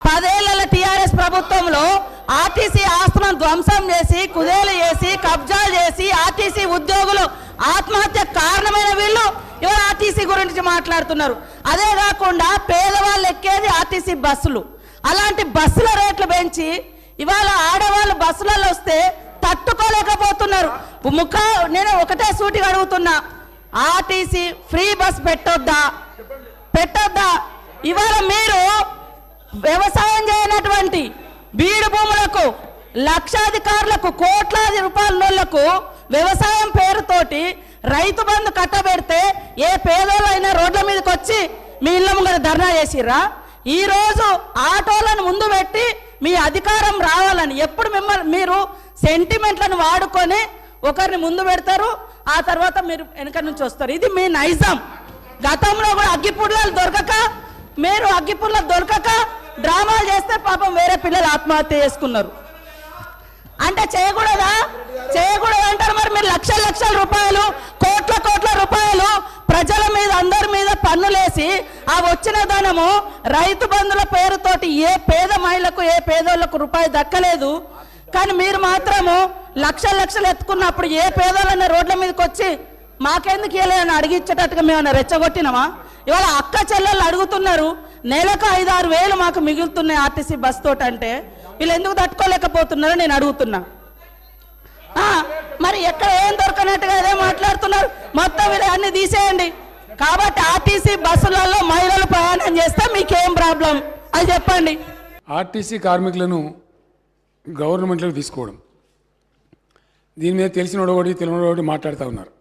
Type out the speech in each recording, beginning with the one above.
10 ఏళ్ల టీఆర్ఎస్ ప్రభుత్వంలో ఆర్టీసీ ఆస్తులను ధ్వంసం చేసి కుదేలు చేసి కబ్జాలు చేసి ఆర్టీసీ ఉద్యోగులు ఆత్మహత్య కారణమైన వీళ్ళు ఇవాళ ఆర్టీసీ గురించి మాట్లాడుతున్నారు. అదే కాకుండా పేదవాళ్ళు ఎక్కేది ఆర్టీసీ బస్సులు. అలాంటి బస్సుల రేట్లు పెంచి ఇవాళ ఆడవాళ్ళు బస్సులలో వస్తే తట్టుకోలేకపోతున్నారు. నేను ఒకటే సూటిగా అడుగుతున్నా, ఆర్టీసీ ఫ్రీ బస్ పెట్టొద్దా? ఇవాళ మీరు వ్యవసాయం చేయనటువంటి బీడు భూములకు లక్షాధికారులకు కోట్లాది రూపాయలకు వ్యవసాయం పేరుతోటి రైతు బంధు కట్టబెడితే ఏ పేదోళ్ళైనా రోడ్ల మీదకి వచ్చి మీ ఇళ్ళ ముంగర ధర్నా చేసిర్రా? ఈ రోజు ఆటోలను ముందు పెట్టి మీ అధికారం రావాలని ఎప్పుడు మీరు సెంటిమెంట్లను వాడుకొని ఒకరిని ముందు పెడతారు, ఆ తర్వాత మీరు వెనక నుంచి వస్తారు. ఇది మీ నైజం. గతంలో కూడా అగ్గిపుల్లలు దొరకక డ్రామాలు చేస్తే పాపం వేరే పిల్లలు ఆత్మహత్య చేసుకున్నారు. అంటే చేయకూడదు అంటారు. మరి మీరు లక్షల రూపాయలు కోట్ల రూపాయలు ప్రజల మీద అందరి మీద పన్నులేసి ఆ వచ్చిన ధనము రైతు బంధుల పేరుతోటి ఏ పేద మహిళకు ఏ పేదోళ్లకు రూపాయి దక్కలేదు. కానీ మీరు మాత్రము లక్షలు ఎత్తుకున్నప్పుడు ఏ పేదోళ్ళైనా రోడ్ల మీదకి వచ్చి మాకెందుకు ఇవ్వలేదని అడిగించేటట్టుగా మేము రెచ్చగొట్టినామా? ఇవాళ అక్క చెల్లెళ్ళు అడుగుతున్నారు, నెలకు 5-6 వేలు మాకు మిగులుతున్నాయి ఆర్టీసీ బస్ తోటి. అంటే వీళ్ళు ఎందుకు తట్టుకోలేకపోతున్నారో నేను అడుగుతున్నా. మరి ఎక్కడ ఏం దొరకనట్టుగా అదే మాట్లాడుతున్నారు. మొత్తం వీళ్ళు అన్ని తీసేయండి. కాబట్టి ఆర్టీసీ బస్సులలో మహిళలు ప్రయాణం చేస్తే మీకేం ప్రాబ్లం అది చెప్పండి. ఆర్టీసీ కార్మికులను గవర్నమెంట్లోకి తీసుకోవడం, దీని మీద తెలిసిన ఒకటి తెలియని ఒకటి మాట్లాడుతూ ఉన్నారు.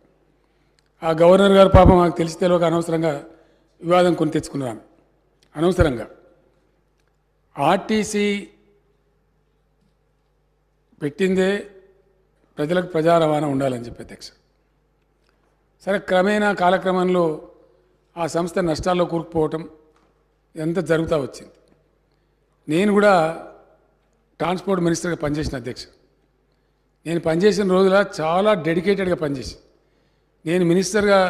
ఆ గవర్నర్ గారు పాపం మాకు తెలిసి తెలియక అనవసరంగా వివాదం కొని తెచ్చుకున్నారు. అనవసరంగా ఆర్టీసీ పెట్టిందే ప్రజలకు ప్రజా రవాణా ఉండాలని చెప్పి అధ్యక్ష. సరే, క్రమేణా కాలక్రమంలో ఆ సంస్థ నష్టాల్లో కూరుకుపోవటం ఇదంతా జరుగుతూ వచ్చింది. నేను కూడా ట్రాన్స్పోర్ట్ మినిస్టర్గా పనిచేసిన అధ్యక్ష. నేను పనిచేసిన రోజుల చాలా డెడికేటెడ్గా పనిచేసి, నేను మినిస్టర్గా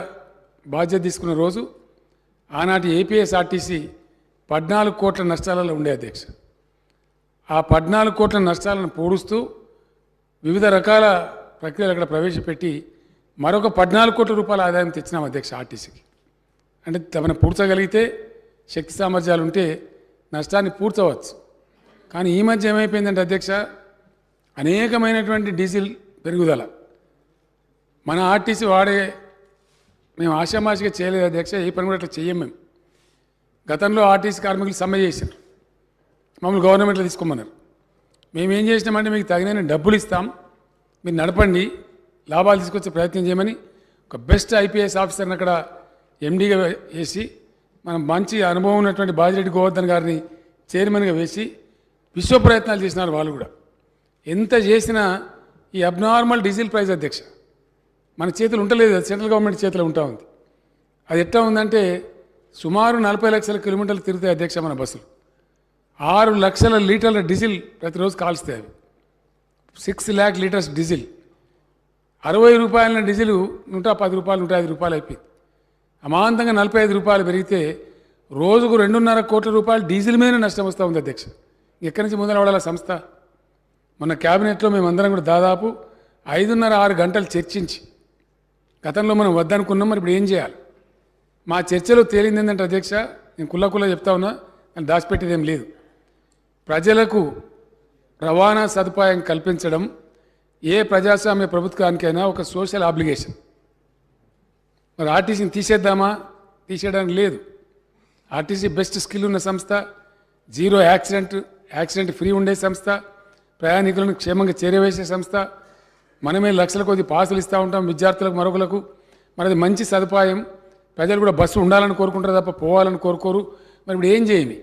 బాధ్యత తీసుకున్న రోజు ఆనాటి ఏపీఎస్ఆర్టీసీ 14 కోట్ల నష్టాలలో ఉండే అధ్యక్ష. ఆ 14 కోట్ల నష్టాలను పూడుస్తూ వివిధ రకాల ప్రక్రియలు అక్కడ ప్రవేశపెట్టి మరొక 14 కోట్ల రూపాయల ఆదాయం తెచ్చినాం అధ్యక్ష ఆర్టీసీకి. అంటే తమను పూడ్చగలిగితే, శక్తి సామర్థ్యాలు ఉంటే నష్టాన్ని పూడ్చవచ్చు. కానీ ఈ మధ్య ఏమైపోయిందంటే అధ్యక్ష, అనేకమైనటువంటి డీజిల్ పెరుగుదల మన ఆర్టీసీ మేము ఆశామాషిగా చేయలేదు అధ్యక్ష. ఏ పని కూడా అట్లా చెయ్యం మేము. గతంలో ఆర్టీసీ కార్మికులు సమ్మె చేశారు, మమ్మల్ని గవర్నమెంట్లో తీసుకోమన్నారు. మేమేం చేసినామంటే మీకు తగిన డబ్బులు ఇస్తాం, మీరు నడపండి, లాభాలు తీసుకొచ్చే ప్రయత్నం చేయమని ఒక బెస్ట్ ఐపీఎస్ ఆఫీసర్ని అక్కడ ఎండీగా వేసి, మనం మంచి అనుభవం ఉన్నటువంటి బాజిరెడ్డి గోవర్ధన్ గారిని చైర్మన్గా వేసి విశ్వ ప్రయత్నాలు చేసినారు వాళ్ళు కూడా. ఎంత చేసినా ఈ అబ్నార్మల్ డీజిల్ ప్రైస్ అధ్యక్ష మన చేతులు ఉండలేదు, సెంట్రల్ గవర్నమెంట్ చేతిలో ఉంటా ఉంది. అది ఎట్లా ఉందంటే సుమారు 40 లక్షల కిలోమీటర్లు తిరుగుతాయి అధ్యక్ష మన బస్సులు. 6 లక్షల లీటర్ల డీజిల్ ప్రతిరోజు కాల్స్తాయి. అవి 6 lakh లీటర్స్ డీజిల్. 60 రూపాయల డీజిల్ 110 రూపాయలు 105 రూపాయలు అయిపోయింది. అమాంతంగా 45 రూపాయలు పెరిగితే రోజుకు 2.5 కోట్ల రూపాయలు డీజిల్ మీద నష్టం వస్తూ ఉంది అధ్యక్ష. ఎక్కడి నుంచి ముందర పడాల సంస్థ? మన క్యాబినెట్లో మేమందరం కూడా దాదాపు 5.5-6 గంటలు చర్చించి, గతంలో మనం వద్దనుకున్నాం, మరి ఇప్పుడు ఏం చేయాలి? మా చర్చలో తేలింది ఏంటంటే అధ్యక్ష, నేను కుల్ల చెప్తా ఉన్నా, నేను దాచిపెట్టేది ఏం లేదు. ప్రజలకు రవాణా సదుపాయం కల్పించడం ఏ ప్రజాస్వామ్య ప్రభుత్వానికైనా ఒక సోషల్ ఆబ్లిగేషన్. మరి ఆర్టీసీని తీసేయడానికి లేదు. ఆర్టీసీ బెస్ట్ స్కిల్ ఉన్న సంస్థ, జీరో యాక్సిడెంట్ ఫ్రీ ఉండే సంస్థ, ప్రయాణికులను క్షేమంగా చేరవేసే సంస్థ. మనమే లక్షల కొద్ది పాసులు ఇస్తూ ఉంటాం విద్యార్థులకు మరొకలకు. మరి అది మంచి సదుపాయం. ప్రజలు కూడా బస్సు ఉండాలని కోరుకుంటారు తప్ప పోవాలని కోరుకోరు. మరి ఇప్పుడు ఏం చేయని?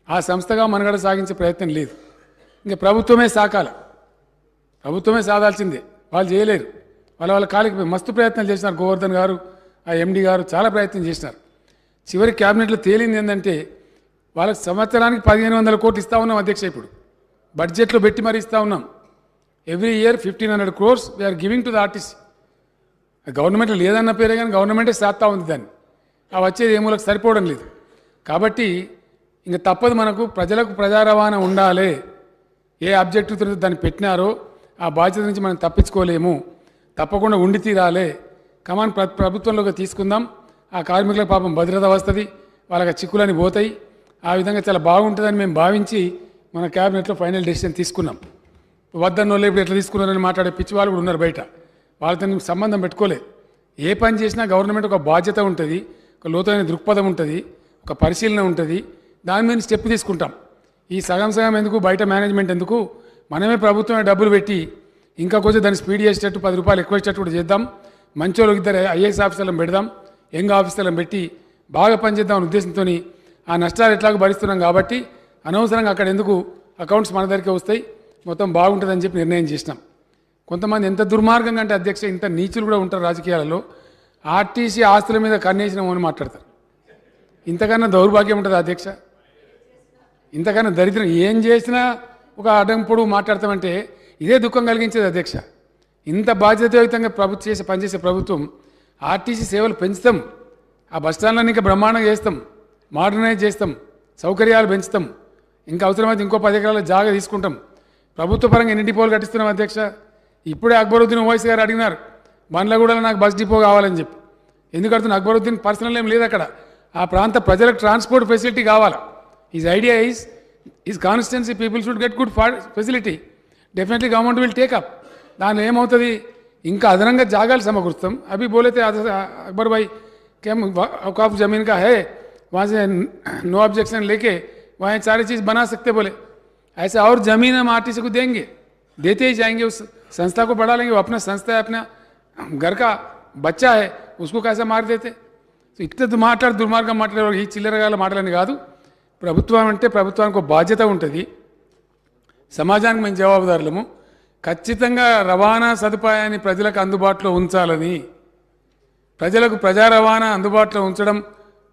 ఆ సంస్థగా మనగడ సాగించే ప్రయత్నం లేదు. ఇంకా ప్రభుత్వమే సాధాల్సిందే. వాళ్ళు చేయలేరు. వాళ్ళ కాలికి మస్తు ప్రయత్నాలు చేసినారు. గోవర్ధన్ గారు, ఆ ఎండీ గారు చాలా ప్రయత్నం చేసినారు. చివరి క్యాబినెట్లో తేలింది ఏంటంటే వాళ్ళకి సంవత్సరానికి 1500 కోట్లు ఇస్తూ ఉన్నాం అధ్యక్ష. ఇప్పుడు బడ్జెట్లో పెట్టి మరి ఇస్తూ ఉన్నాం. Every year 1500 crores we are giving to the RTC. Government లేదన్న పేరే కానీ గవర్నమెంటే చేస్తూ ఉంది దాన్ని. ఆ వచ్చేది ఏమూలకు సరిపోవడం లేదు. కాబట్టి ఇంకా తప్పదు మనకు ప్రజలకు ప్రజా రవాణా ఉండాలి. ఏ ఆబ్జెక్టివ్తో దాన్ని పెట్టినారో ఆ బాధ్యత నుంచి మనం తప్పించుకోలేము, తప్పకుండా ఉండి తీరాలి. కమాన్ ప్రభుత్వంలోకి తీసుకుందాం. ఆ కార్మికులకు పాపం భద్రత వస్తుంది, వాళ్ళకి చిక్కులని పోతాయి. ఆ విధంగా చాలా బాగుంటుందని మేము భావించి మన క్యాబినెట్లో ఫైనల్ డెసిషన్ తీసుకున్నాం. వద్దన్నోళ్ళు ఇప్పుడు ఎట్లా తీసుకున్నారని మాట్లాడే పిచ్చి వాళ్ళు కూడా ఉన్నారు బయట. వాళ్ళతో సంబంధం పెట్టుకోలేదు. ఏ పని చేసినా గవర్నమెంట్ ఒక బాధ్యత ఉంటుంది, ఒక లోతైన దృక్పథం ఉంటుంది, ఒక పరిశీలన ఉంటుంది. దాని మీద స్టెప్ తీసుకుంటాం. ఈ సగం సగం ఎందుకు, బయట మేనేజ్మెంట్ ఎందుకు, మనమే ప్రభుత్వమే డబ్బులు పెట్టి ఇంకా కొంచెం దాన్ని స్పీడ్ చేసేటట్టు 10 రూపాయలు ఎక్కువ ఇచ్చేటట్టు కూడా చేద్దాం. మంచోళ్ళకి ఇద్దరు ఐఏఎస్ ఆఫీసర్లను పెడదాం, యంగ్ ఆఫీసర్లను పెట్టి బాగా పనిచేద్దాం అనే ఉద్దేశంతో ఆ నష్టాలు ఎట్లాగో భరిస్తున్నాం కాబట్టి అనవసరంగా అక్కడ ఎందుకు అకౌంట్స్ మన దగ్గరికి వస్తాయి, మొత్తం బాగుంటుందని చెప్పి నిర్ణయం చేసినాం. కొంతమంది ఎంత దుర్మార్గంగా అంటే అధ్యక్ష, ఇంత నీచులు కూడా ఉంటారు రాజకీయాలలో. ఆర్టీసీ ఆస్తుల మీద కన్నేసినామని మాట్లాడతారు. ఇంతకన్నా దౌర్భాగ్యం ఉంటుంది అధ్యక్ష, ఇంతకన్నా దరిద్రం. ఏం చేసినా ఒక అడంపుడు మాట్లాడతామంటే ఇదే దుఃఖం కలిగించేది అధ్యక్ష. ఇంత బాధ్యతాయుతంగా పనిచేసే ప్రభుత్వం ఆర్టీసీ సేవలు పెంచుతాం, ఆ బస్టాండ్లను ఇంకా బ్రహ్మాండంగా చేస్తాం, మోడర్నైజ్ చేస్తాం, సౌకర్యాలు పెంచుతాం, ఇంకా అవసరమైతే ఇంకో 10 ఎకరాల జాగా తీసుకుంటాం. ప్రభుత్వ పరంగా ఎన్ని డిపోలు కట్టిస్తున్నాం అధ్యక్ష. ఇప్పుడే అక్బరుద్దీన్ ఓవైసీ గారు అడిగినారు, బండ్లగూడలో నాకు బస్ డిపో కావాలని చెప్పి. ఎందుకు అడుగుతున్నా, అక్బరుద్దీన్ పర్సనల్ ఏం లేదు అక్కడ. ఆ ప్రాంత ప్రజలకు ట్రాన్స్పోర్ట్ ఫెసిలిటీ కావాలి. Is idea is constituency people should get good facility. Definitely government will take up. దానిలో ఏమవుతుంది, ఇంకా అదనంగా జాగాలు సమకూరుస్తాం. అభి బోలేతే అక్బర్ భాई क्या औकाफ ज़मीन का है, वहाँ से नो ऑब्जेक्शन लेके वहाँ सारी चीज़ बना सकते बोले. ऐसे और ज़मीन हम आरटीसी को देंगे, देते ही जाएंगे. उस संस्था को बढ़ा लेंगे. वो अपना संस्था है, अपना घर का बच्चा है, उसको कैसे मार देते. సో ఇట్లా దుర్మార్గం మాట్లాడే ఈ చిల్లరగాల మాటలని కాదు. ప్రభుత్వం అంటే ప్రభుత్వానికి ఒక బాధ్యత ఉంటుంది, సమాజానికి మేము జవాబుదారులము. ఖచ్చితంగా రవాణా సదుపాయాన్ని ప్రజలకు అందుబాటులో ఉంచాలని, ప్రజలకు ప్రజా రవాణా అందుబాటులో ఉంచడం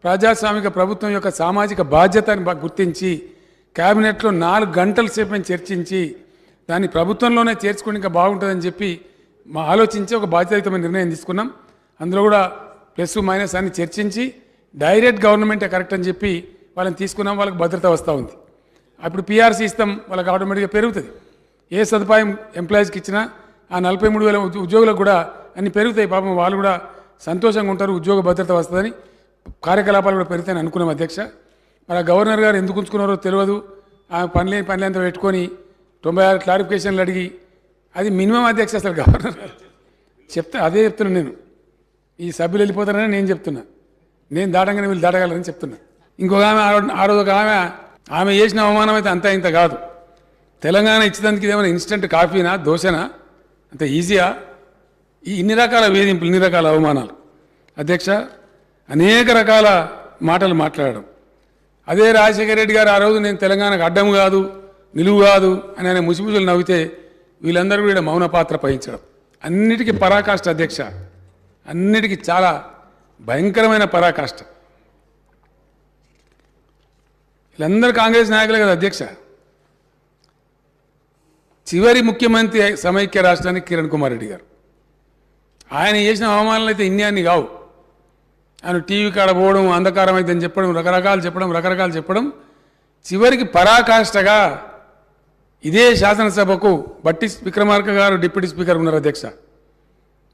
ప్రజాస్వామిక ప్రభుత్వం యొక్క సామాజిక బాధ్యతని గుర్తించి క్యాబినెట్లో 4 గంటల సేపు మేము చర్చించి దాన్ని ప్రభుత్వంలోనే చేర్చుకుని ఇంకా బాగుంటుందని చెప్పి మా ఆలోచించి ఒక బాధ్యతాయుతమైన నిర్ణయం తీసుకున్నాం. అందులో కూడా ప్లస్ మైనస్ అన్ని చర్చించి డైరెక్ట్ గవర్నమెంటే కరెక్ట్ అని చెప్పి వాళ్ళని తీసుకున్నాం. వాళ్ళకి భద్రత వస్తూ ఉంది. అప్పుడు పీఆర్సీ ఇస్తాం, వాళ్ళకి ఆటోమేటిక్గా పెరుగుతుంది. ఏ సదుపాయం ఎంప్లాయీస్కి ఇచ్చినా ఆ 43,000 ఉద్యోగులకు కూడా అన్ని పెరుగుతాయి. పాపం వాళ్ళు కూడా సంతోషంగా ఉంటారు, ఉద్యోగ భద్రత వస్తుందని, కార్యకలాపాలు కూడా పెరుగుతాయని అనుకున్నాం అధ్యక్ష. మరి గవర్నర్ గారు ఎందుకు ఉంచుకున్నారో తెలియదు. ఆ పనులంతా పెట్టుకొని 96 క్లారిఫికేషన్లు అడిగి, అది మినిమం అధ్యక్ష. అసలు గవర్నర్ గారు అదే చెప్తున్నాను నేను. ఈ సభ్యులు వెళ్ళిపోతారని నేను చెప్తున్నా, నేను దాటంగానే వీళ్ళు దాటగలరని చెప్తున్నా. ఇంకొక ఆమె ఆ రోజు ఒక ఆమె చేసిన అవమానం అయితే అంతా ఇంత కాదు. తెలంగాణ ఇచ్చేదానికి ఇదేమైనా ఇన్స్టెంట్ కాఫీనా, దోశనా, అంత ఈజీయా? ఇన్ని రకాల వేధింపులు, ఇన్ని రకాల అవమానాలు అధ్యక్ష, అనేక రకాల మాటలు మాట్లాడడం. అదే రాజశేఖర రెడ్డి గారు ఆ రోజు నేను తెలంగాణకు అడ్డం కాదు, నిలువు కాదు అని ఆయన ముసిముసులు నవ్వితే వీళ్ళందరూ కూడా మౌన పాత్ర వహించడం. అన్నిటికీ పరాకాష్ట అధ్యక్ష, అన్నిటికీ చాలా భయంకరమైన పరాకాష్ట. వీళ్ళందరూ కాంగ్రెస్ నాయకులే కదా అధ్యక్ష. చివరి ముఖ్యమంత్రి సమైక్య రాష్ట్రానికి కిరణ్ కుమార్ రెడ్డి గారు, ఆయన చేసిన అవమానాలు అయితే ఇన్ని కావు. ఆయన టీవీ కాడ పోవడం, అంధకారం అయితే అని చెప్పడం, రకరకాలు చెప్పడం, చివరికి పరాకాష్ఠగా ఇదే శాసనసభకు బట్టి విక్రమార్క గారు డిప్యూటీ స్పీకర్ ఉన్నారు అధ్యక్ష.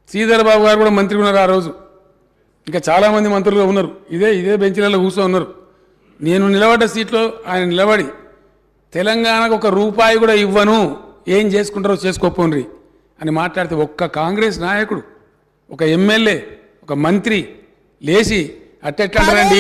శ్రీధర్ బాబు గారు కూడా మంత్రి ఉన్నారు ఆ రోజు. ఇంకా చాలామంది మంత్రులుగా ఉన్నారు. ఇదే బెంచీలలో కూర్చో ఉన్నారు. నేను నిలబడ్డ సీట్లో ఆయన నిలబడి తెలంగాణకు 1 రూపాయి కూడా ఇవ్వను, ఏం చేసుకుంటారో చేసుకోపోండి అని మాట్లాడితే ఒక్క కాంగ్రెస్ నాయకుడు, ఒక ఎమ్మెల్యే, ఒక మంత్రి లేచి అట్టెట్లంటారండి.